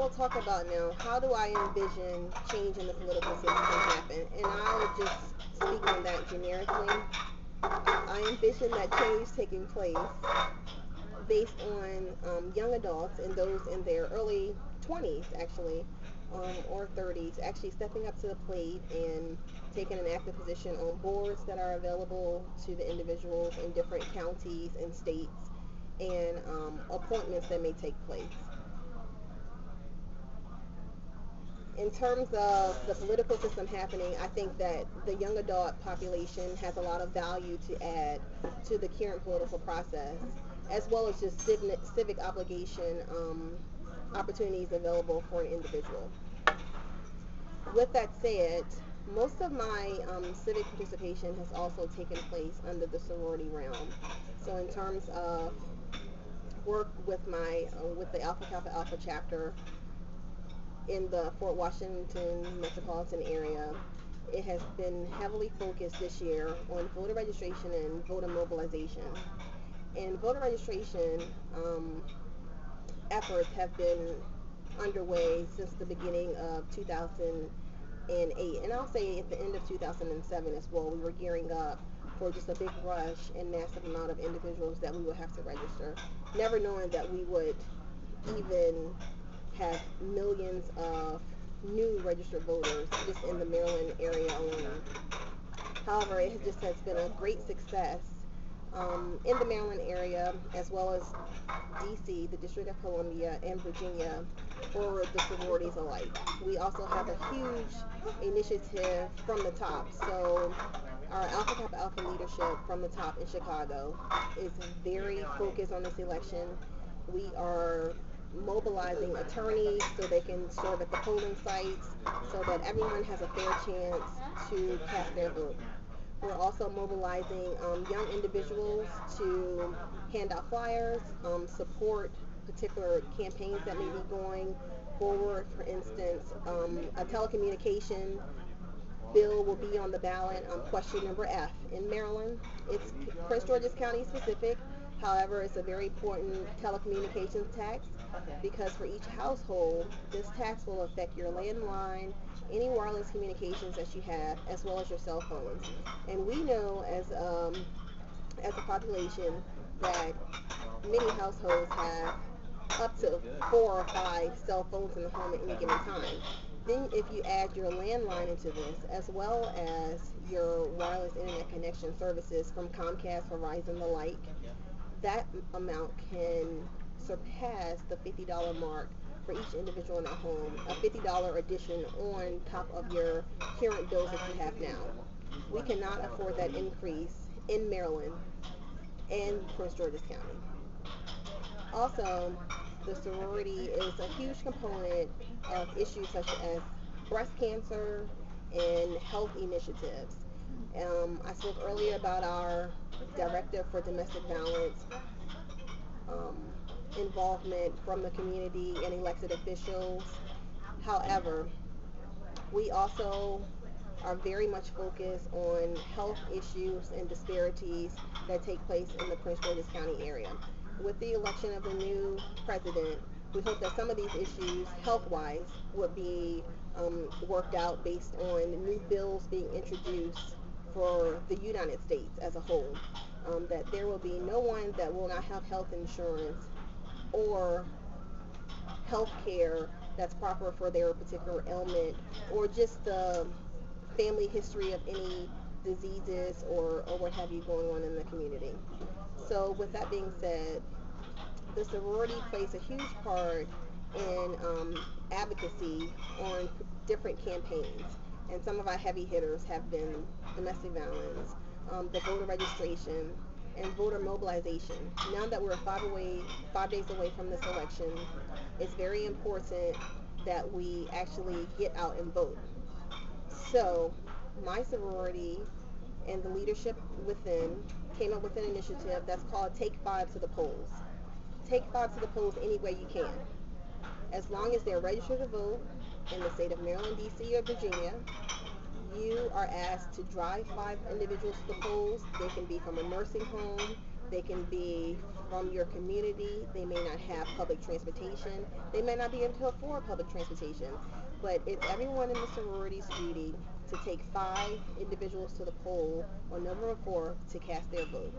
will talk about now, how do I envision change in the political system happen? And I'll just speak on that generically. I envision that change taking place based on young adults and those in their early 20s, actually, or 30s, actually stepping up to the plate and taking an active position on boards that are available to the individuals in different counties and states, and appointments that may take place. In terms of the political system happening, I think that the young adult population has a lot of value to add to the current political process, as well as just civic obligation opportunities available for an individual. With that said, most of my civic participation has also taken place under the sorority realm. So in terms of work with with the Alpha Kappa Alpha chapter in the Fort Washington metropolitan area, it has been heavily focused this year on voter registration and voter mobilization. And voter registration efforts have been underway since the beginning of 2008. And I'll say at the end of 2007 as well, we were gearing up for just a big rush and massive amount of individuals that we would have to register, never knowing that we would even have millions of new registered voters just in the Maryland area alone. However, it just has been a great success in the Maryland area, as well as DC, the District of Columbia, and Virginia, for the sororities alike. We also have a huge initiative from the top. So our Alpha Kappa Alpha leadership from the top in Chicago is very focused on this election. We are mobilizing attorneys so they can serve at the polling sites so that everyone has a fair chance to cast their vote. We're also mobilizing young individuals to hand out flyers, support particular campaigns that may be going forward. For instance, a telecommunication bill will be on the ballot, question number F in Maryland. It's Prince George's County specific. However, it's a very important telecommunications tax because for each household, this tax will affect your landline, any wireless communications that you have, as well as your cell phones. And we know as a population that many households have up to 4 or 5 cell phones in the home at any given time. Then if you add your landline into this, as well as your wireless internet connection services from Comcast, Verizon, the like, that amount can surpass the $50 mark for each individual in a home, a $50 addition on top of your current bills that you have now. We cannot afford that increase in Maryland and Prince George's County. Also, the sorority is a huge component of issues such as breast cancer and health initiatives. I spoke earlier about our directive for domestic violence involvement from the community and elected officials. However, we also are very much focused on health issues and disparities that take place in the Prince George's County area. With the election of the new president, we hope that some of these issues, health-wise, would be worked out based on new bills being introduced for the United States as a whole. That there will be no one that will not have health insurance or health care that's proper for their particular ailment, or just the family history of any diseases or what have you going on in the community. So with that being said, the sorority plays a huge part in advocacy on different campaigns. And some of our heavy hitters have been domestic violence, the voter registration, and voter mobilization. Now that we're 5 days away from this election, it's very important that we actually get out and vote. So my sorority and the leadership within came up with an initiative that's called Take 5 to the Polls. Take 5 to the polls any way you can. As long as they're registered to vote in the state of Maryland, DC, or Virginia, you are asked to drive 5 individuals to the polls. They can be from a nursing home, they can be from your community. They may not have public transportation. They may not be able to afford public transportation. But it's everyone in the sorority's duty to take 5 individuals to the poll on November 4th to cast their vote.